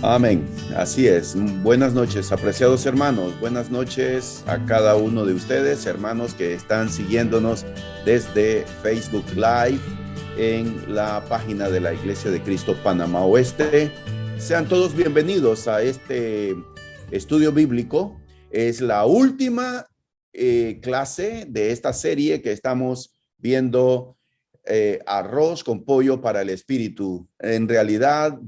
Amén. Así es. Buenas noches, apreciados hermanos. Buenas noches a cada uno de ustedes, hermanos que están siguiéndonos desde Facebook Live en la página de la Iglesia de Cristo Panamá Oeste. Sean todos bienvenidos a este estudio bíblico. Es la última clase de esta serie que estamos viendo, arroz con pollo para el espíritu. En realidad,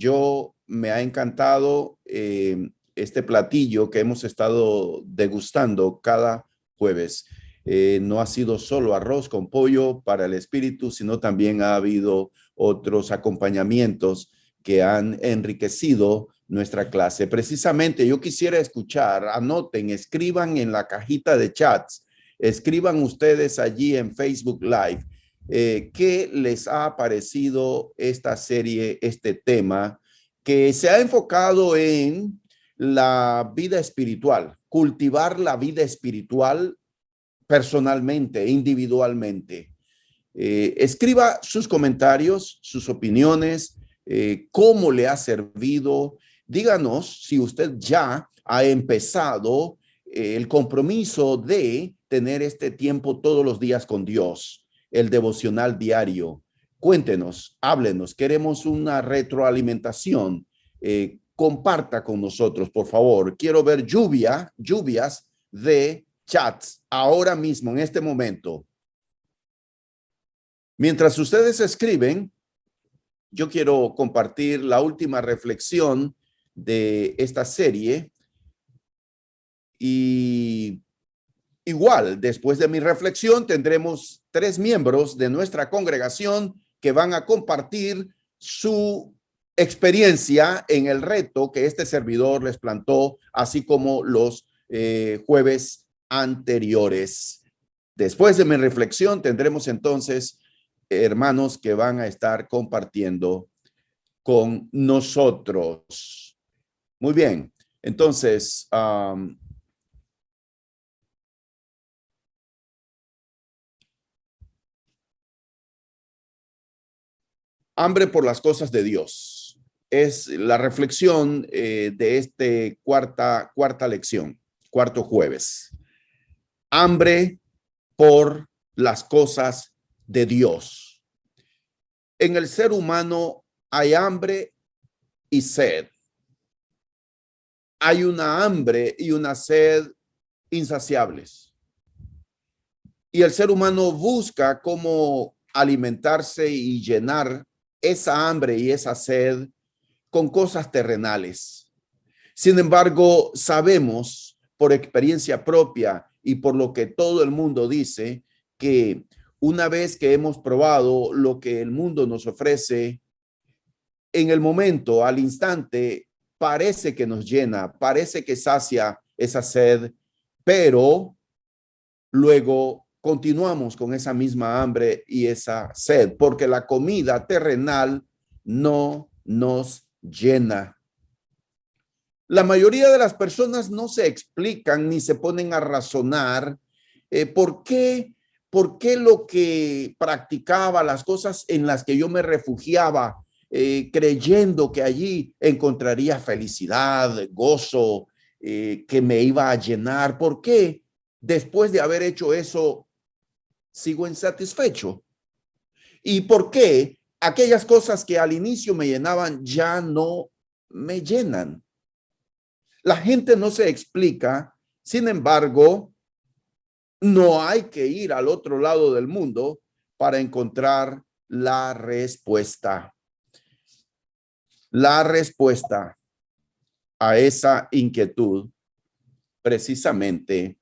me ha encantado este platillo que hemos estado degustando cada jueves. No ha sido solo arroz con pollo para el espíritu, sino también ha habido otros acompañamientos que han enriquecido nuestra clase. Precisamente yo quisiera escuchar, anoten, escriban en la cajita de chats, escriban ustedes allí en Facebook Live, ¿qué les ha parecido esta serie, este tema que se ha enfocado en la vida espiritual, cultivar la vida espiritual personalmente, individualmente? Escriba sus comentarios, sus opiniones, cómo le ha servido. Díganos si usted ya ha empezado el compromiso de tener este tiempo todos los días con Dios, el devocional diario. Cuéntenos, háblenos, queremos una retroalimentación. Comparta con nosotros, por favor. Quiero ver lluvias de chats ahora mismo, en este momento. Mientras ustedes escriben, yo quiero compartir la última reflexión de esta serie. Y igual, después de mi reflexión, tendremos 3 miembros de nuestra congregación que van a compartir su experiencia en el reto que este servidor les plantó, así como los jueves anteriores. Después de mi reflexión, tendremos entonces hermanos que van a estar compartiendo con nosotros. Muy bien, entonces, hambre por las cosas de Dios es la reflexión de este cuarta lección, cuarto jueves. Hambre por las cosas de Dios. En el ser humano hay hambre y sed. Hay una hambre y una sed insaciables. Y el ser humano busca cómo alimentarse y llenar esa hambre y esa sed con cosas terrenales. Sin embargo, sabemos por experiencia propia y por lo que todo el mundo dice que una vez que hemos probado lo que el mundo nos ofrece, en el momento, al instante, parece que nos llena, parece que sacia esa sed, pero luego continuamos con esa misma hambre y esa sed, porque la comida terrenal no nos llena. La mayoría de las personas no se explican ni se ponen a razonar por qué lo que practicaba, las cosas en las que yo me refugiaba, creyendo que allí encontraría felicidad, gozo, que me iba a llenar. ¿Por qué después de haber hecho eso sigo insatisfecho? ¿Y por qué aquellas cosas que al inicio me llenaban ya no me llenan? La gente no se explica. Sin embargo, no hay que ir al otro lado del mundo para encontrar la respuesta. La respuesta a esa inquietud precisamente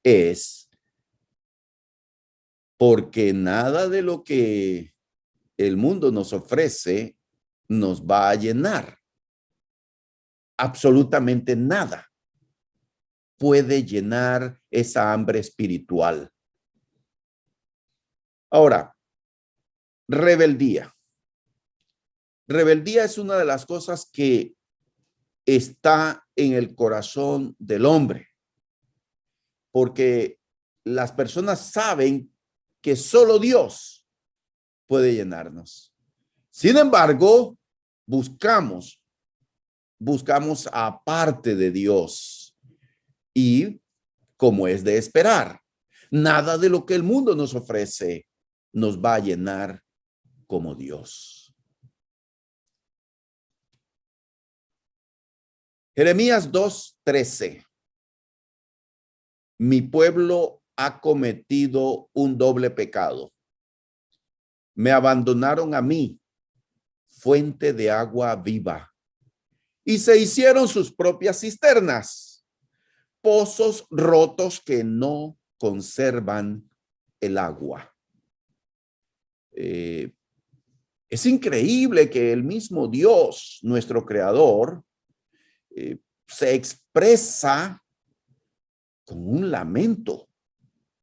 es porque nada de lo que el mundo nos ofrece nos va a llenar. Absolutamente nada puede llenar esa hambre espiritual. Ahora, rebeldía. Rebeldía es una de las cosas que está en el corazón del hombre, porque las personas saben que solo Dios puede llenarnos. Sin embargo, buscamos buscamos aparte de Dios. Y como es de esperar, nada de lo que el mundo nos ofrece nos va a llenar como Dios. Jeremías 2:13. Mi pueblo ha cometido un doble pecado. Me abandonaron a mí, fuente de agua viva, y se hicieron sus propias cisternas, pozos rotos que no conservan el agua. Es increíble que el mismo Dios, nuestro creador, se expresa con un lamento.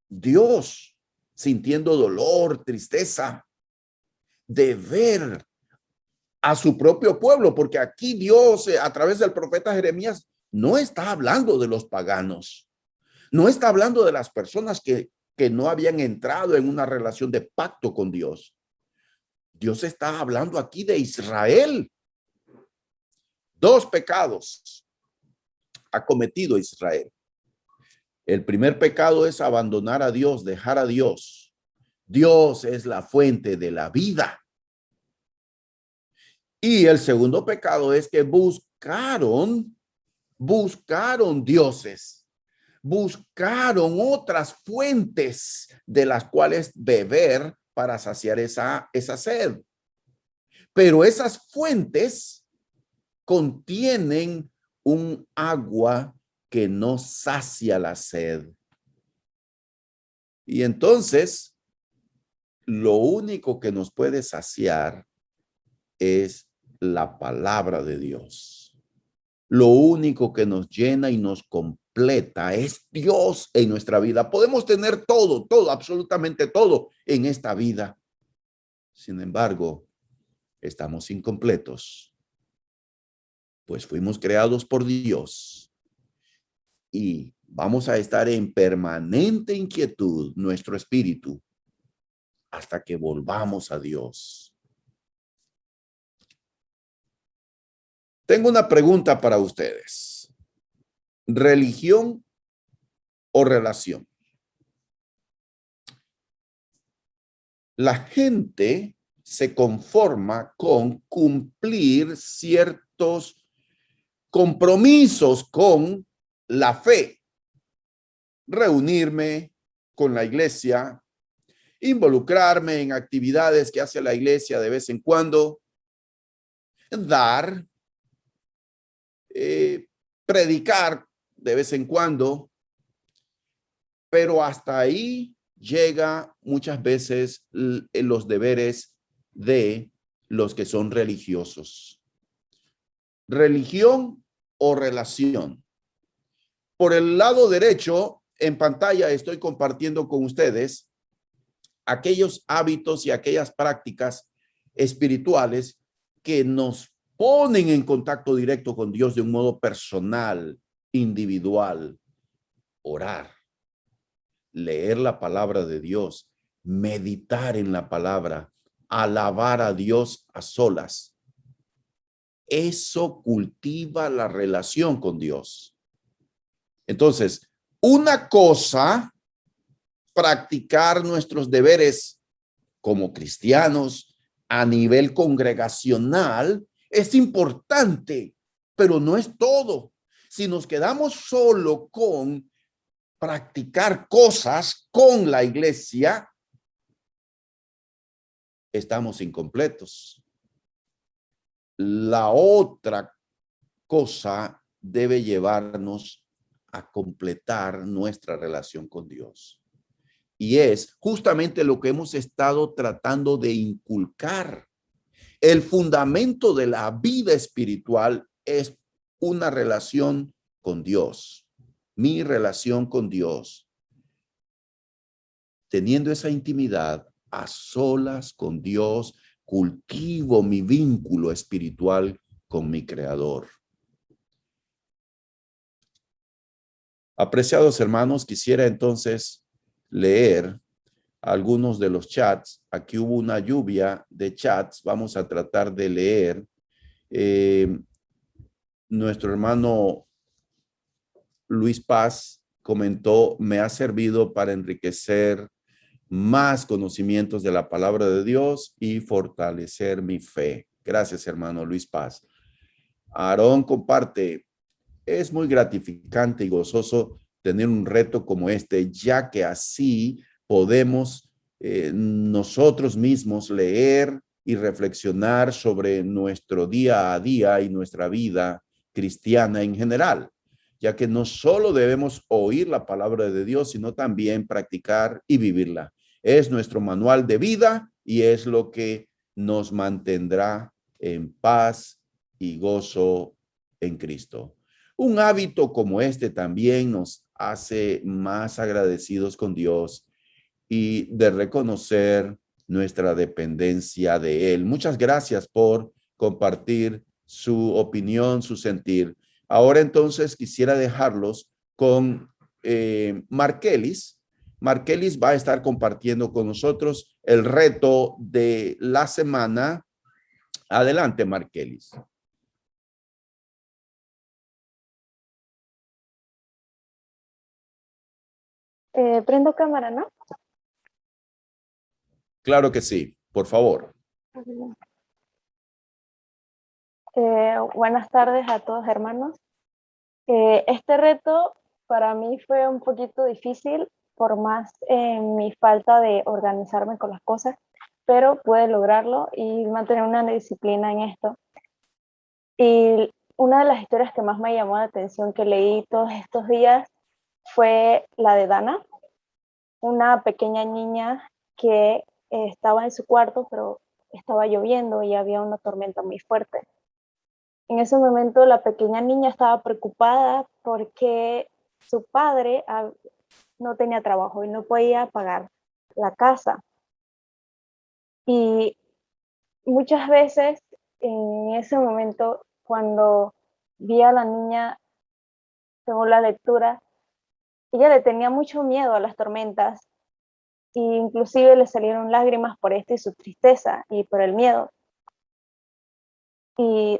Dios sintiendo dolor, tristeza de ver a su propio pueblo, porque aquí Dios, a través del profeta Jeremías, no está hablando de los paganos, no está hablando de las personas que no habían entrado en una relación de pacto con Dios. Dios está hablando aquí de Israel. Dos pecados ha cometido Israel. El primer pecado es abandonar a Dios, dejar a Dios. Dios es la fuente de la vida. Y el segundo pecado es que buscaron dioses, buscaron otras fuentes de las cuales beber para saciar esa sed. Pero esas fuentes contienen un agua que no sacia la sed. Y entonces, lo único que nos puede saciar es la palabra de Dios. Lo único que nos llena y nos completa es Dios en nuestra vida. Podemos tener todo, absolutamente todo en esta vida. Sin embargo, estamos incompletos, pues fuimos creados por Dios y vamos a estar en permanente inquietud, nuestro espíritu, hasta que volvamos a Dios. Tengo una pregunta para ustedes. ¿Religión o relación? La gente se conforma con cumplir ciertos compromisos con la fe. Reunirme con la iglesia, involucrarme en actividades que hace la iglesia de vez en cuando, dar, predicar de vez en cuando, pero hasta ahí llega muchas veces los deberes de los que son religiosos. Religión o relación. Por el lado derecho, en pantalla estoy compartiendo con ustedes aquellos hábitos y aquellas prácticas espirituales que nos ponen en contacto directo con Dios de un modo personal, individual. Orar, leer la palabra de Dios, meditar en la palabra, alabar a Dios a solas. Eso cultiva la relación con Dios. Entonces, una cosa, practicar nuestros deberes como cristianos a nivel congregacional es importante, pero no es todo. Si nos quedamos solo con practicar cosas con la iglesia, estamos incompletos. La otra cosa debe llevarnos a completar nuestra relación con Dios. Y es justamente lo que hemos estado tratando de inculcar. El fundamento de la vida espiritual es una relación con Dios. Mi relación con Dios. Teniendo esa intimidad a solas con Dios, cultivo mi vínculo espiritual con mi Creador. Apreciados hermanos, quisiera entonces leer algunos de los chats. Aquí hubo una lluvia de chats. Vamos a tratar de leer nuestro hermano Luis Paz comentó, me ha servido para enriquecer más conocimientos de la palabra de Dios y fortalecer mi fe. Gracias, hermano Luis Paz. Aarón comparte, es muy gratificante y gozoso tener un reto como este, ya que así podemos nosotros mismos leer y reflexionar sobre nuestro día a día y nuestra vida cristiana en general, ya que no solo debemos oír la palabra de Dios, sino también practicar y vivirla. Es nuestro manual de vida y es lo que nos mantendrá en paz y gozo en Cristo. Un hábito como este también nos hace más agradecidos con Dios y de reconocer nuestra dependencia de Él. Muchas gracias por compartir su opinión, su sentir. Ahora entonces quisiera dejarlos con Markelis. Markelis va a estar compartiendo con nosotros el reto de la semana. Adelante, Markelis. Prendo cámara, ¿no? Claro que sí, por favor. Buenas tardes a todos, hermanos. Este reto para mí fue un poquito difícil por más mi falta de organizarme con las cosas, pero pude lograrlo y mantener una disciplina en esto. Y una de las historias que más me llamó la atención que leí todos estos días fue la de Dana, una pequeña niña que estaba en su cuarto, pero estaba lloviendo y había una tormenta muy fuerte. En ese momento la pequeña niña estaba preocupada porque su padre no tenía trabajo y no podía pagar la casa. Y muchas veces en ese momento, cuando vi a la niña, según la lectura, ella le tenía mucho miedo a las tormentas e inclusive le salieron lágrimas por esto y su tristeza y por el miedo. Y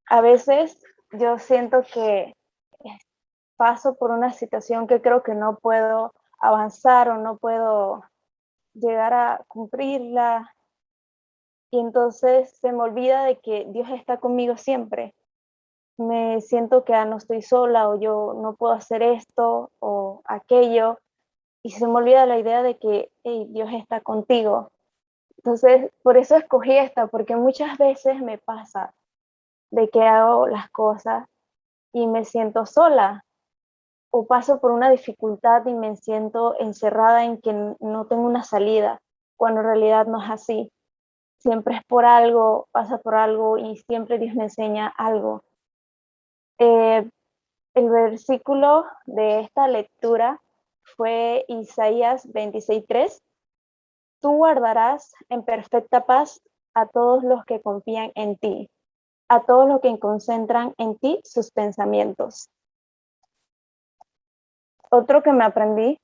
a veces yo siento que paso por una situación que creo que no puedo avanzar o no puedo llegar a cumplirla. Y entonces se me olvida de que Dios está conmigo siempre. Me siento que no estoy sola o yo no puedo hacer esto o aquello. Y se me olvida la idea de que hey, Dios está contigo. Entonces, por eso escogí esta, porque muchas veces me pasa de que hago las cosas y me siento sola o paso por una dificultad y me siento encerrada en que no tengo una salida, cuando en realidad no es así. Siempre es por algo, pasa por algo y siempre Dios me enseña algo. El versículo de esta lectura fue Isaías 26:3. Tú guardarás en perfecta paz a todos los que confían en ti, a todos los que concentran en ti sus pensamientos. Otro que me aprendí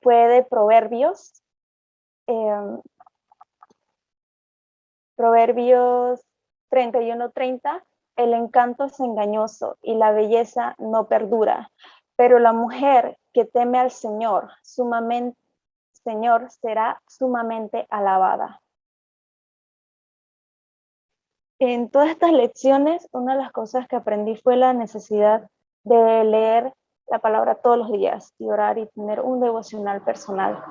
fue de Proverbios. Proverbios 31:30, el encanto es engañoso y la belleza no perdura, pero la mujer que teme al Señor, Señor será sumamente alabada. En todas estas lecciones, una de las cosas que aprendí fue la necesidad de leer la palabra todos los días y orar y tener un devocional personal.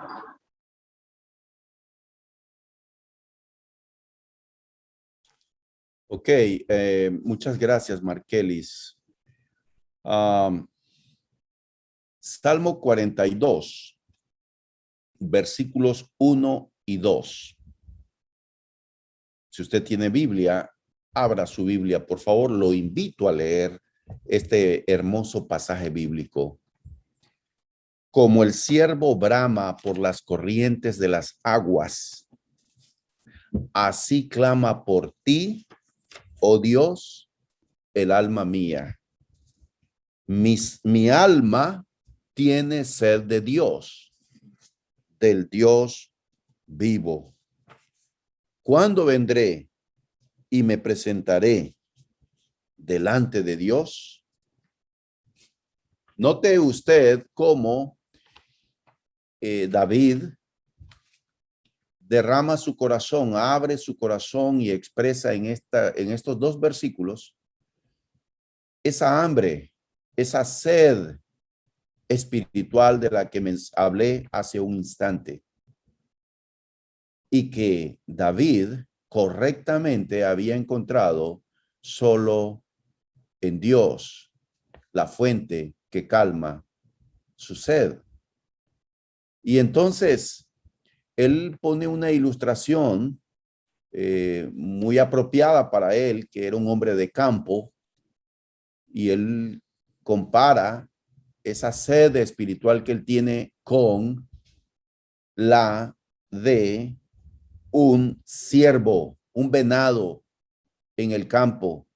Ok, muchas gracias, Markelis. Salmo 42, versículos 1 y 2. Si usted tiene Biblia, abra su Biblia, por favor, lo invito a leer este hermoso pasaje bíblico. Como el ciervo brama por las corrientes de las aguas, así clama por ti, oh Dios, el alma mía. Mi alma tiene sed de Dios, del Dios vivo. ¿Cuándo vendré y me presentaré delante de Dios. Note usted cómo David derrama su corazón, abre su corazón y expresa en estos dos versículos esa hambre, esa sed espiritual de la que me hablé hace un instante, y que David correctamente había encontrado solo en Dios, la fuente que calma su sed. Y entonces él pone una ilustración muy apropiada para él, que era un hombre de campo, y él compara esa sed espiritual que él tiene con la de un ciervo, un venado en el campo,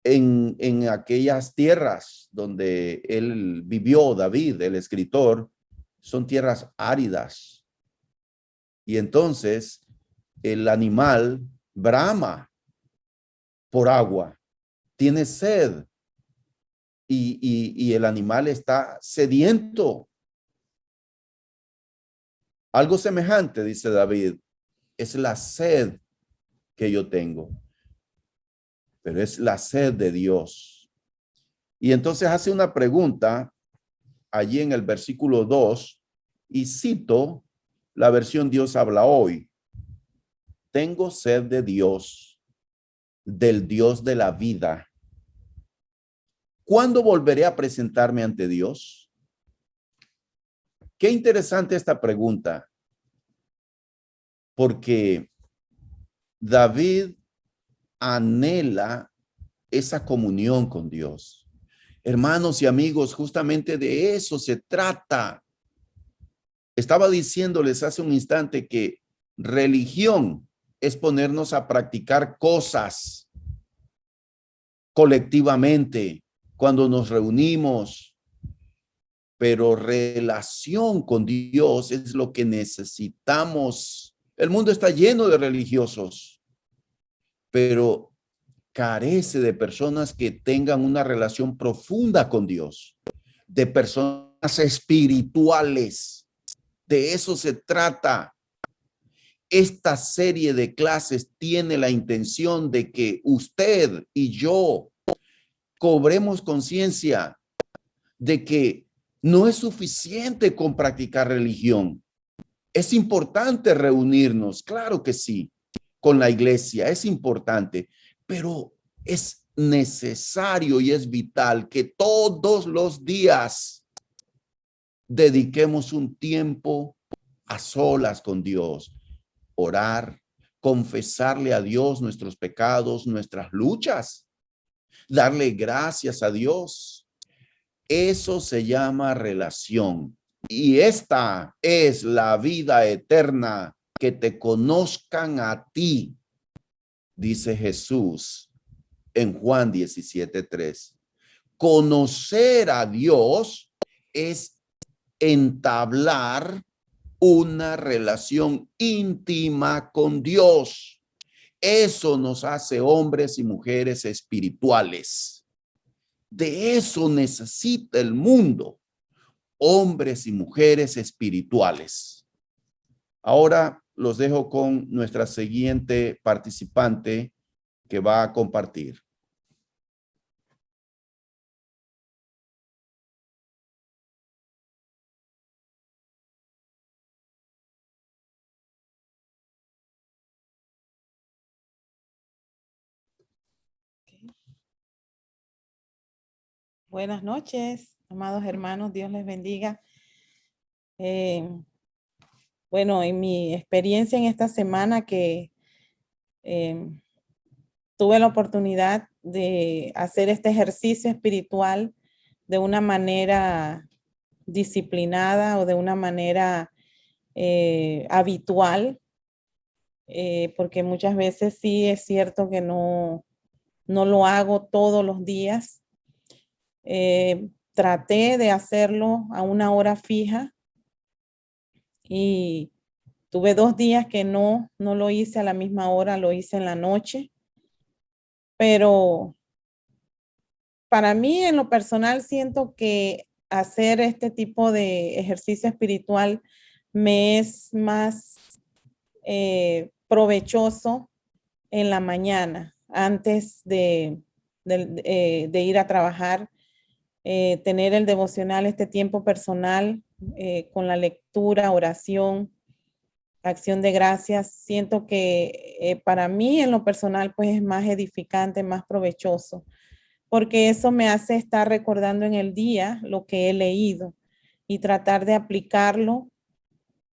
en aquellas tierras donde él vivió, David, el escritor, son tierras áridas. Y entonces el animal brama por agua, tiene sed, y el animal está sediento. Algo semejante, dice David, es la sed que yo tengo, pero es la sed de Dios. Y entonces hace una pregunta allí en el versículo 2, y cito la versión Dios habla hoy. Tengo sed de Dios, del Dios de la vida. ¿Cuándo volveré a presentarme ante Dios? Qué interesante esta pregunta, porque David anhela esa comunión con Dios. Hermanos y amigos, justamente de eso se trata. Estaba diciéndoles hace un instante que religión es ponernos a practicar cosas colectivamente cuando nos reunimos, pero relación con Dios es lo que necesitamos. El mundo está lleno de religiosos, pero carece de personas que tengan una relación profunda con Dios, de personas espirituales. De eso se trata. Esta serie de clases tiene la intención de que usted y yo cobremos conciencia de que no es suficiente con practicar religión. Es importante reunirnos, claro que sí, con la iglesia, es importante, pero es necesario y es vital que todos los días dediquemos un tiempo a solas con Dios, orar, confesarle a Dios nuestros pecados, nuestras luchas, darle gracias a Dios. Eso se llama relación. Y esta es la vida eterna, que te conozcan a ti, dice Jesús en Juan 17:3. Conocer a Dios es entablar una relación íntima con Dios. Eso nos hace hombres y mujeres espirituales. De eso necesita el mundo, hombres y mujeres espirituales. Ahora los dejo con nuestra siguiente participante que va a compartir. Buenas noches, amados hermanos, Dios les bendiga. Bueno, en mi experiencia en esta semana que tuve la oportunidad de hacer este ejercicio espiritual de una manera disciplinada o de una manera habitual, porque muchas veces sí es cierto que no lo hago todos los días. Traté de hacerlo a una hora fija y tuve 2 días que no lo hice a la misma hora, lo hice en la noche, pero para mí en lo personal siento que hacer este tipo de ejercicio espiritual me es más provechoso en la mañana, antes de ir a trabajar, tener el devocional, este tiempo personal con la lectura, oración, acción de gracias. Siento que para mí en lo personal pues es más edificante, más provechoso, porque eso me hace estar recordando en el día lo que he leído y tratar de aplicarlo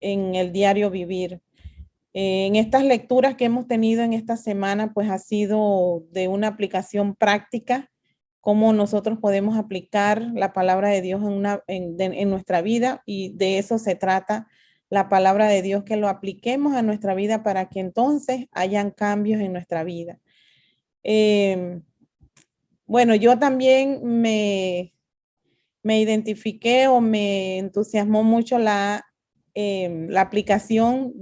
en el diario vivir. En estas lecturas que hemos tenido en esta semana, pues ha sido de una aplicación práctica, cómo nosotros podemos aplicar la palabra de Dios en nuestra vida, y de eso se trata la palabra de Dios, que lo apliquemos a nuestra vida para que entonces hayan cambios en nuestra vida. Bueno, yo también me identifiqué o me entusiasmó mucho la aplicación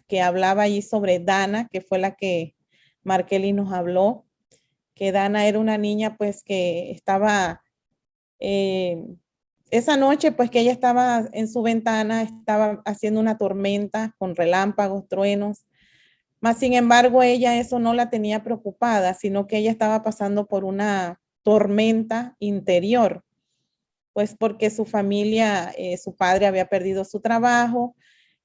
que hablaba ahí sobre Dana, que fue la que Markelly nos habló, que Dana era una niña pues que estaba, esa noche pues que ella estaba en su ventana, estaba haciendo una tormenta con relámpagos, truenos, mas sin embargo ella eso no la tenía preocupada, sino que ella estaba pasando por una tormenta interior, pues porque su familia, su padre había perdido su trabajo,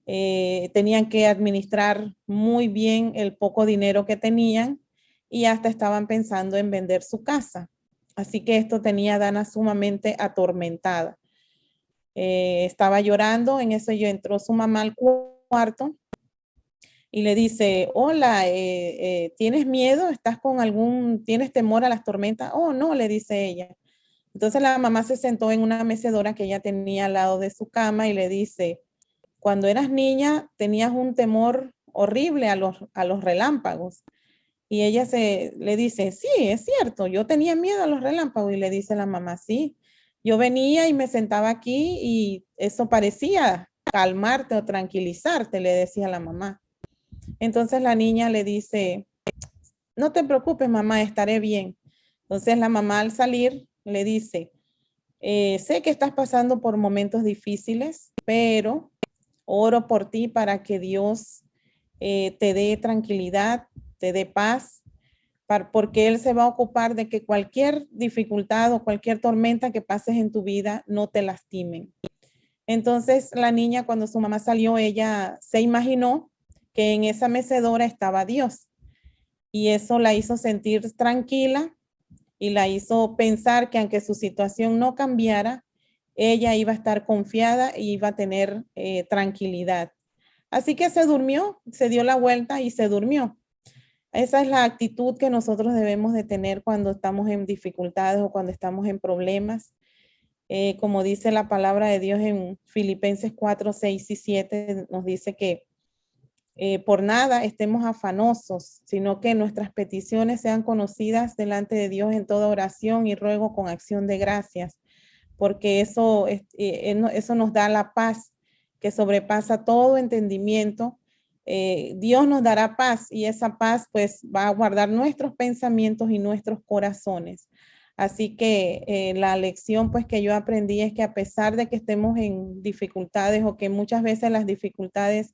tenían que administrar muy bien el poco dinero que tenían y hasta estaban pensando en vender su casa. Así que esto tenía a Dana sumamente atormentada. Estaba llorando, en eso entró su mamá al cuarto y le dice, hola, ¿tienes miedo? ¿Tienes temor a las tormentas? Oh, no, le dice ella. Entonces la mamá se sentó en una mecedora que ella tenía al lado de su cama y le dice, cuando eras niña tenías un temor horrible a los relámpagos. Y ella le dice, sí, es cierto, yo tenía miedo a los relámpagos. Y le dice la mamá, sí, yo venía y me sentaba aquí y eso parecía calmarte o tranquilizarte, le decía la mamá. Entonces la niña le dice, no te preocupes, mamá, estaré bien. Entonces la mamá al salir le dice, sé que estás pasando por momentos difíciles, pero oro por ti para que Dios te dé tranquilidad, te dé paz, porque Él se va a ocupar de que cualquier dificultad o cualquier tormenta que pases en tu vida no te lastimen. Entonces la niña, cuando su mamá salió, ella se imaginó que en esa mecedora estaba Dios, y eso la hizo sentir tranquila y la hizo pensar que aunque su situación no cambiara, ella iba a estar confiada y iba a tener tranquilidad. Así que se durmió, se dio la vuelta y se durmió. Esa es la actitud que nosotros debemos de tener cuando estamos en dificultades o cuando estamos en problemas. Como dice la palabra de Dios en Filipenses 4, 6 y 7, nos dice que por nada estemos afanosos, sino que nuestras peticiones sean conocidas delante de Dios en toda oración y ruego con acción de gracias, porque eso nos da la paz que sobrepasa todo entendimiento. Dios nos dará paz y esa paz pues va a guardar nuestros pensamientos y nuestros corazones. Así que la lección pues que yo aprendí es que a pesar de que estemos en dificultades o que muchas veces las dificultades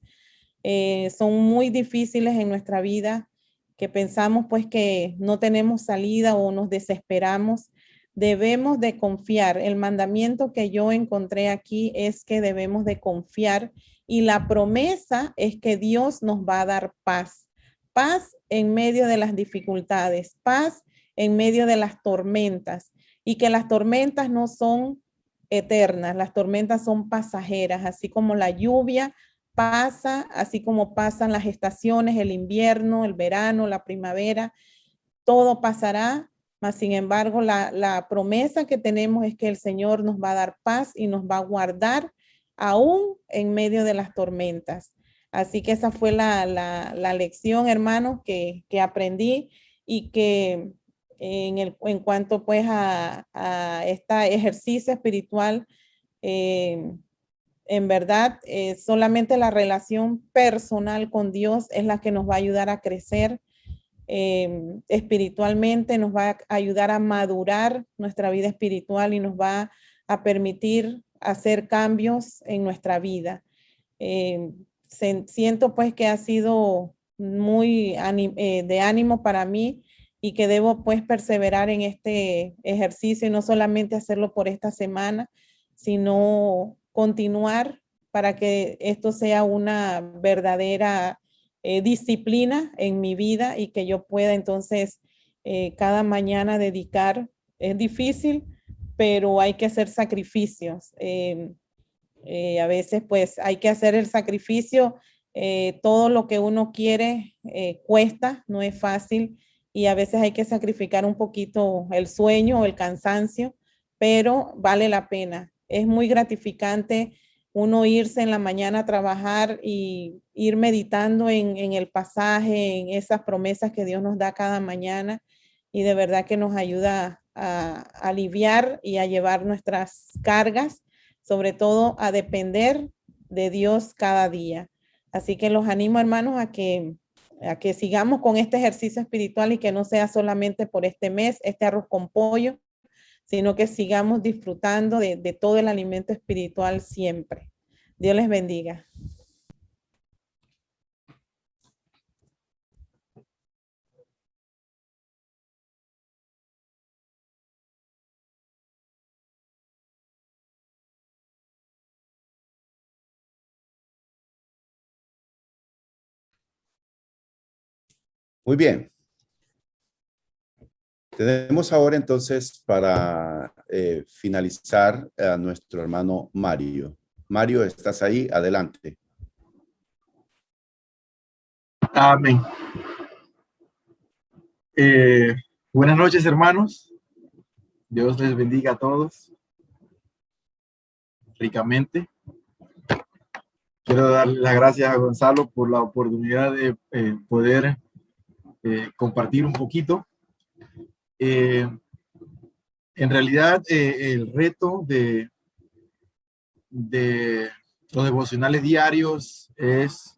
son muy difíciles en nuestra vida, que pensamos pues que no tenemos salida o nos desesperamos, debemos de confiar. El mandamiento que yo encontré aquí es que debemos de confiar, y la promesa es que Dios nos va a dar paz. Paz en medio de las dificultades, paz en medio de las tormentas, y que las tormentas no son eternas, las tormentas son pasajeras, así como la lluvia pasa, así como pasan las estaciones, el invierno, el verano, la primavera, todo pasará, mas sin embargo la promesa que tenemos es que el Señor nos va a dar paz y nos va a guardar aún en medio de las tormentas. Así que esa fue la lección, hermanos, que aprendí, y que en cuanto pues a este ejercicio espiritual, en verdad, solamente la relación personal con Dios es la que nos va a ayudar a crecer. espiritualmente, nos va a ayudar a madurar nuestra vida espiritual y nos va a permitir hacer cambios en nuestra vida. Siento pues que ha sido muy de ánimo para mí y que debo pues perseverar en este ejercicio y no solamente hacerlo por esta semana, sino continuar para que esto sea una verdadera disciplina en mi vida y que yo pueda entonces cada mañana dedicar. Es difícil, pero hay que hacer sacrificios. A veces pues hay que hacer el sacrificio. Todo lo que uno quiere cuesta, no es fácil, y a veces hay que sacrificar un poquito el sueño o el cansancio, pero vale la pena. Es muy gratificante uno irse en la mañana a trabajar y ir meditando en el pasaje, en esas promesas que Dios nos da cada mañana, y de verdad que nos ayuda a aliviar y a llevar nuestras cargas, sobre todo a depender de Dios cada día. Así que los animo, hermanos, a que sigamos con este ejercicio espiritual y que no sea solamente por este mes, este arroz con pollo, sino que sigamos disfrutando de todo el alimento espiritual siempre. Dios les bendiga. Muy bien. Tenemos ahora entonces para finalizar a nuestro hermano Mario. Mario, ¿estás ahí? Adelante. Amén. Buenas noches, hermanos. Dios les bendiga a todos ricamente. Quiero darle las gracias a Gonzalo por la oportunidad de poder compartir un poquito. En realidad, el reto de los devocionales diarios es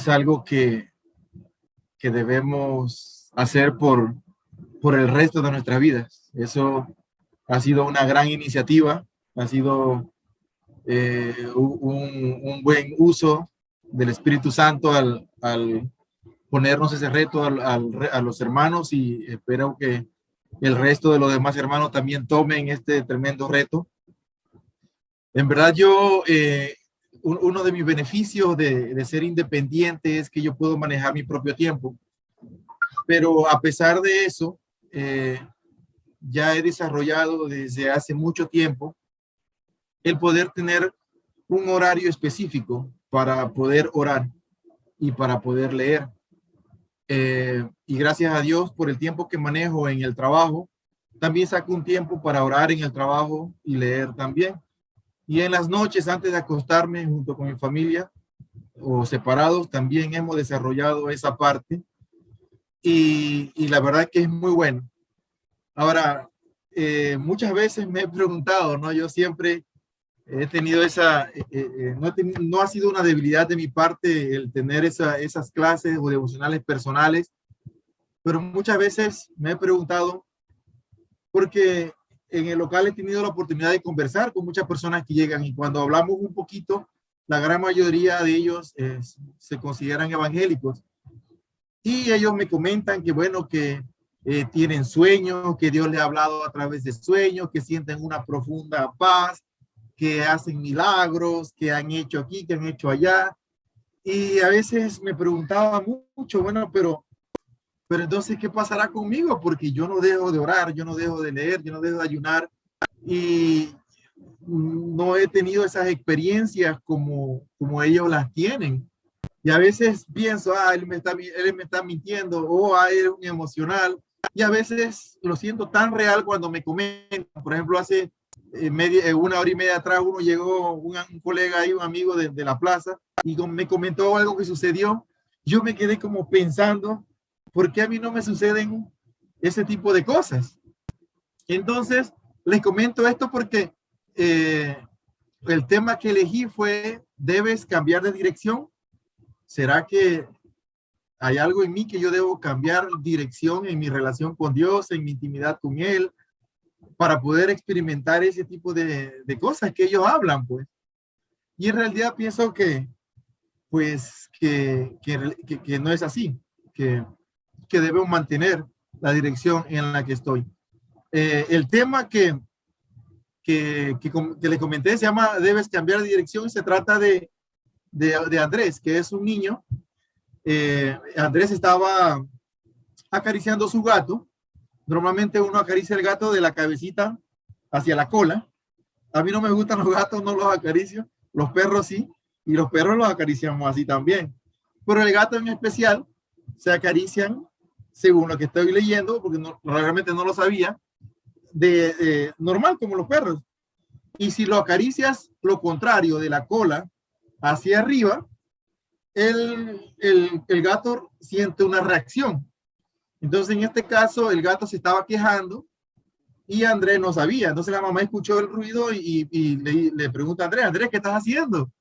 algo que debemos hacer por el resto de nuestras vidas. Eso ha sido una gran iniciativa, ha sido un buen uso del Espíritu Santo al ponernos ese reto a los hermanos, y espero que el resto de los demás hermanos también tomen este tremendo reto. En verdad, uno de mis beneficios de ser independiente es que yo puedo manejar mi propio tiempo, pero a pesar de eso, ya he desarrollado desde hace mucho tiempo el poder tener un horario específico para poder orar y para poder leer. Y gracias a Dios por el tiempo que manejo en el trabajo, también saco un tiempo para orar en el trabajo y leer también. Y en las noches, antes de acostarme junto con mi familia o separados, también hemos desarrollado esa parte. Y la verdad que es muy bueno. Ahora, muchas veces me he preguntado, ¿no? Yo siempre he tenido no ha sido una debilidad de mi parte el tener esas clases o devocionales personales, pero muchas veces me he preguntado, porque en el local he tenido la oportunidad de conversar con muchas personas que llegan, y cuando hablamos un poquito, la gran mayoría de ellos se consideran evangélicos, y ellos me comentan que bueno, que tienen sueños, que Dios les ha hablado a través de sueños, que sienten una profunda paz, que hacen milagros, que han hecho aquí, que han hecho allá. Y a veces me preguntaba mucho, bueno, pero entonces, ¿qué pasará conmigo? Porque yo no dejo de orar, yo no dejo de leer, yo no dejo de ayunar, y no he tenido esas experiencias como ellos las tienen. Y a veces pienso, él me está mintiendo, o él es un emocional. Y a veces lo siento tan real cuando me comentan. Por ejemplo, hace una hora y media atrás llegó un colega ahí, un amigo de la plaza, y me comentó algo que sucedió. Yo me quedé como pensando, ¿por qué a mí no me suceden ese tipo de cosas? Entonces, les comento esto porque el tema que elegí fue, ¿debes cambiar de dirección? ¿Será que hay algo en mí que yo debo cambiar dirección en mi relación con Dios, en mi intimidad con Él, para poder experimentar ese tipo de cosas que ellos hablan, pues. Y en realidad pienso que, pues, que no es así, que debemos mantener la dirección en la que estoy. El tema que le comenté se llama Debes cambiar de dirección, y se trata de Andrés, que es un niño. Andrés estaba acariciando su gato. Normalmente uno acaricia el gato de la cabecita hacia la cola. A mí no me gustan los gatos, no los acaricio. Los perros sí, y los perros los acariciamos así también. Pero el gato en especial se acarician, según lo que estoy leyendo, porque realmente no lo sabía, normal como los perros. Y si lo acaricias lo contrario, de la cola hacia arriba, el gato siente una reacción. Entonces, en este caso, el gato se estaba quejando y Andrés no sabía. Entonces la mamá escuchó el ruido y le pregunta a Andrés, ¿qué estás haciendo?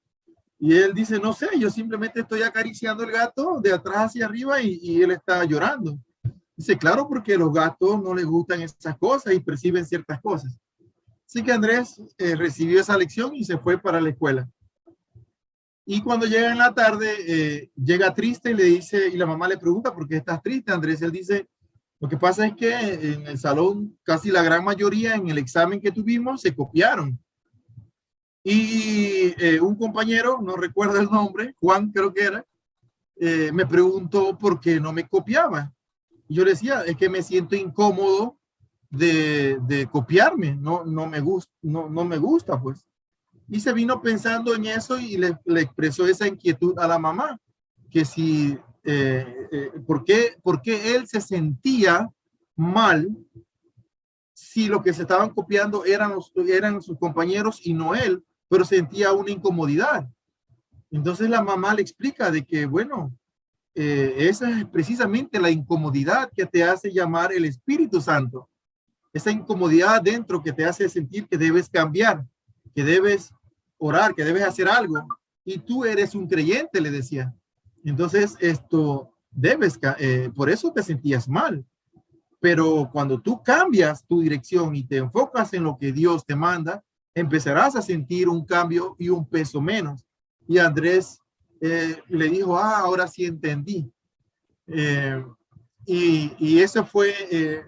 Y él dice, no sé, yo simplemente estoy acariciando el gato de atrás hacia arriba y él está llorando. Dice, claro, porque a los gatos no les gustan esas cosas y perciben ciertas cosas. Así que Andrés recibió esa lección y se fue para la escuela. Y cuando llega en la tarde, llega triste y le dice, y la mamá le pregunta, ¿por qué estás triste, Andrés? Él dice, lo que pasa es que en el salón casi la gran mayoría en el examen que tuvimos se copiaron. Y un compañero, no recuerdo el nombre, Juan creo que era, me preguntó por qué no me copiaba. Y yo le decía, es que me siento incómodo de copiarme, no me gusta, pues. Y se vino pensando en eso y le expresó esa inquietud a la mamá, que si, ¿por qué él se sentía mal si lo que se estaban copiando eran sus compañeros y no él, pero sentía una incomodidad? Entonces la mamá le explica de que, bueno, esa es precisamente la incomodidad que te hace llamar el Espíritu Santo. Esa incomodidad dentro que te hace sentir que debes cambiar, que debes orar, que debes hacer algo. Y tú eres un creyente, le decía. Entonces por eso te sentías mal. Pero cuando tú cambias tu dirección y te enfocas en lo que Dios te manda, empezarás a sentir un cambio y un peso menos. Y Andrés le dijo, ahora sí entendí. Y eso fue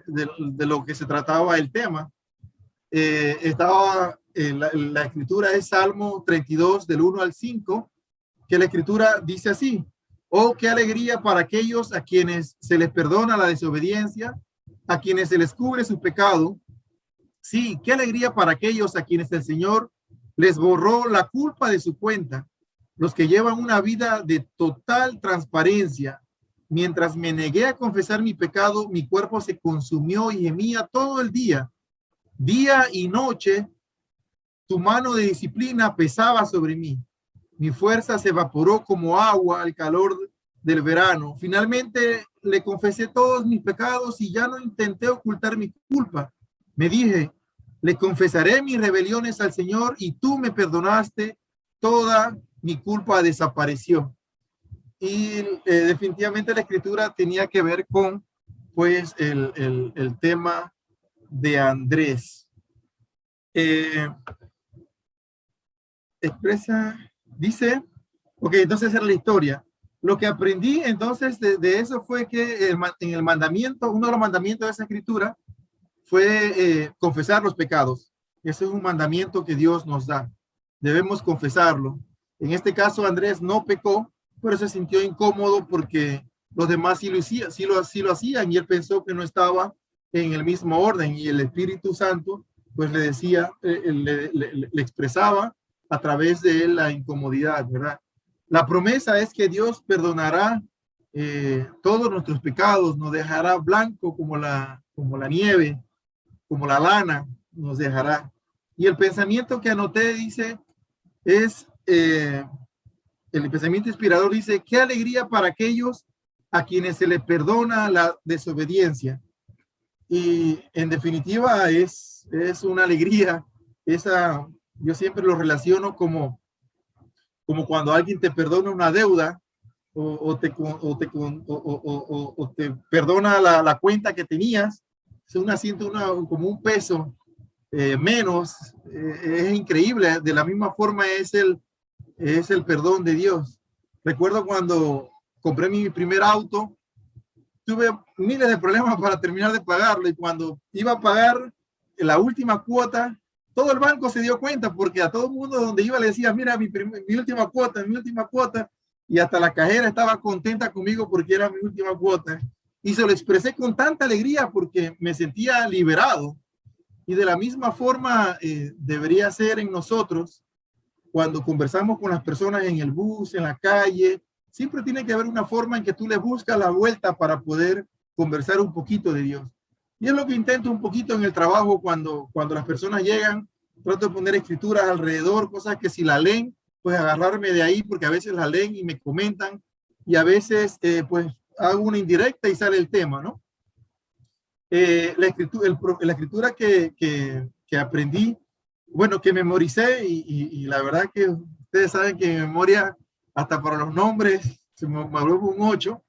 de lo que se trataba el tema. Estaba la escritura es Salmo 32 del 1 al 5, que la escritura dice así: oh, qué alegría para aquellos a quienes se les perdona la desobediencia, a quienes se les cubre su pecado. Sí, qué alegría para aquellos a quienes el Señor les borró la culpa de su cuenta, los que llevan una vida de total transparencia. Mientras me negué a confesar mi pecado, mi cuerpo se consumió y gemía todo el día. Día y noche, tu mano de disciplina pesaba sobre mí. Mi fuerza se evaporó como agua al calor del verano. Finalmente le confesé todos mis pecados y ya no intenté ocultar mi culpa. Me dije, le confesaré mis rebeliones al Señor y tú me perdonaste. Toda mi culpa desapareció. Y definitivamente la escritura tenía que ver con, pues, el tema de Andrés. Dice, ok, entonces era la historia. Lo que aprendí entonces de eso fue que en el mandamiento, uno de los mandamientos de esa escritura fue confesar los pecados. Ese es un mandamiento que Dios nos da. Debemos confesarlo. En este caso, Andrés no pecó, pero se sintió incómodo porque los demás sí lo hacían y él pensó que no estaba en el mismo orden, y el Espíritu Santo pues le decía, le expresaba a través de él la incomodidad, ¿verdad? La promesa es que Dios perdonará todos nuestros pecados, nos dejará blanco como la nieve, como la lana nos dejará. Y el pensamiento que anoté dice, el pensamiento inspirador dice, qué alegría para aquellos a quienes se les perdona la desobediencia. Y en definitiva es una alegría. Yo siempre lo relaciono como cuando alguien te perdona una deuda o te perdona la cuenta que tenías. Uno siente como un peso menos. Es increíble. De la misma forma es el perdón de Dios. Recuerdo cuando compré mi primer auto, tuve miles de problemas para terminar de pagarlo, y cuando iba a pagar la última cuota, todo el banco se dio cuenta, porque a todo el mundo donde iba le decía, mira, mi última cuota, y hasta la cajera estaba contenta conmigo porque era mi última cuota, y se lo expresé con tanta alegría porque me sentía liberado. Y de la misma forma debería ser en nosotros cuando conversamos con las personas en el bus, en la calle. Siempre tiene que haber una forma en que tú le buscas la vuelta para poder conversar un poquito de Dios. Y es lo que intento un poquito en el trabajo cuando las personas llegan. Trato de poner escrituras alrededor, cosas que si la leen, pues agarrarme de ahí, porque a veces la leen y me comentan, y a veces pues hago una indirecta y sale el tema, ¿no? La escritura que aprendí, bueno, que memoricé, y la verdad que ustedes saben que mi memoria, hasta para los nombres, se me vuelve un 8.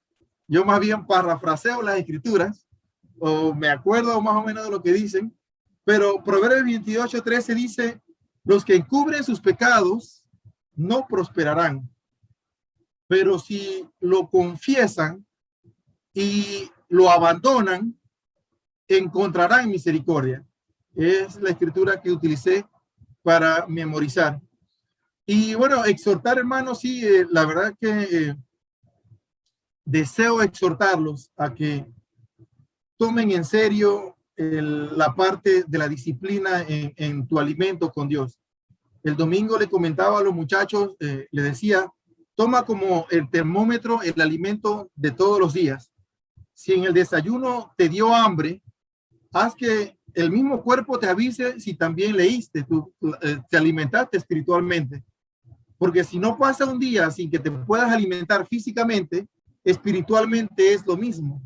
Yo más bien parafraseo las escrituras, o me acuerdo más o menos de lo que dicen, pero Proverbios 28:13 dice, los que encubren sus pecados no prosperarán, pero si lo confiesan y lo abandonan, encontrarán misericordia. Es la escritura que utilicé para memorizar. Y bueno, exhortar, hermanos, sí, la verdad que deseo exhortarlos a que tomen en serio la parte de la disciplina en tu alimento con Dios. El domingo le comentaba a los muchachos, le decía, toma como el termómetro el alimento de todos los días. Si en el desayuno te dio hambre, haz que el mismo cuerpo te avise si también leíste, te alimentaste espiritualmente. Porque si no pasa un día sin que te puedas alimentar físicamente, espiritualmente es lo mismo.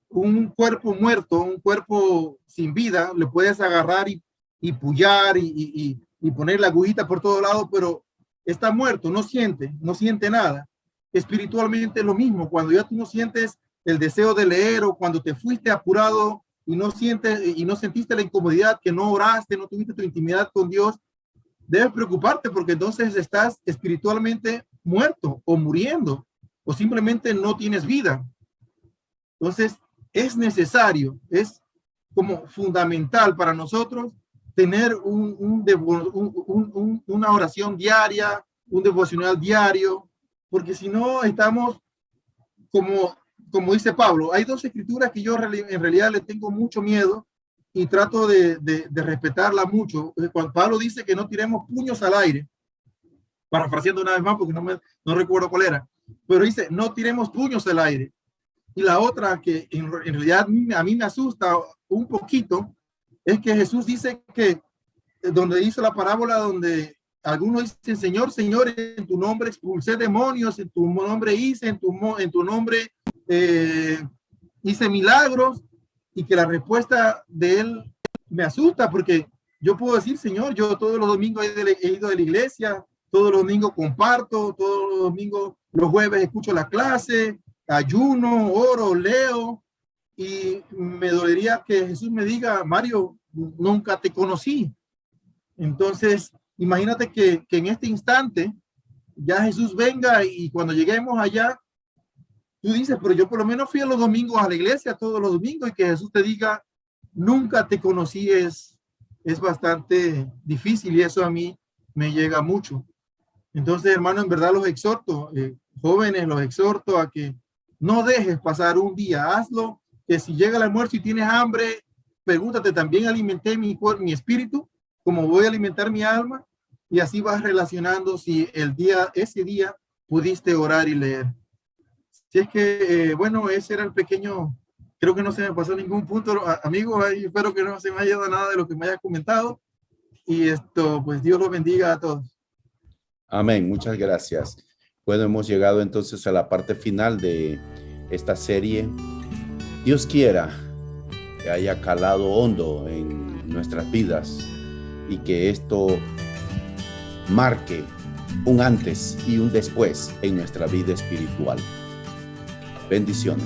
Un cuerpo muerto, un cuerpo sin vida, le puedes agarrar y pullar y poner la agujita por todo lado, pero está muerto, no siente nada. Espiritualmente es lo mismo. Cuando ya tú no sientes el deseo de leer, o cuando te fuiste apurado y no sentiste la incomodidad, que no oraste, no tuviste tu intimidad con Dios, debes preocuparte, porque entonces estás espiritualmente muerto o muriendo, o simplemente no tienes vida. Entonces es necesario, es como fundamental para nosotros tener una oración diaria, un devocional diario, porque si no estamos como dice Pablo. Hay dos escrituras que yo en realidad le tengo mucho miedo y trato de respetarla mucho. Cuando Pablo dice que no tiremos puños al aire, parafraseando una vez más porque no recuerdo cuál era, pero dice no tiremos puños al aire. Y la otra que en realidad a mí me asusta un poquito es que Jesús dice que donde hizo la parábola donde algunos dicen Señor, Señor, en tu nombre expulsé demonios, en tu nombre hice, en tu nombre hice milagros, y que la respuesta de él me asusta, porque yo puedo decir, Señor, yo todos los domingos he ido de la iglesia, todos los domingos comparto, todos los domingos, los jueves escucho la clase, ayuno, oro, leo, y me dolería que Jesús me diga, Mario, nunca te conocí. Entonces, imagínate que en este instante ya Jesús venga, y cuando lleguemos allá, tú dices, pero yo por lo menos fui a los domingos a la iglesia, todos los domingos, y que Jesús te diga, nunca te conocí, es bastante difícil, y eso a mí me llega mucho. Entonces, hermano, en verdad los exhorto, jóvenes, los exhorto a que no dejes pasar un día, hazlo, que si llega el almuerzo y tienes hambre, pregúntate, ¿también alimenté mi espíritu como voy a alimentar mi alma? Y así vas relacionando si ese día pudiste orar y leer. Si es que, bueno, ese era el pequeño, creo que no se me pasó ningún punto, amigos, espero que no se me haya dado nada de lo que me hayas comentado, y pues Dios los bendiga a todos. Amén, muchas gracias. Bueno, hemos llegado entonces a la parte final de esta serie. Dios quiera que haya calado hondo en nuestras vidas y que esto marque un antes y un después en nuestra vida espiritual. Bendiciones.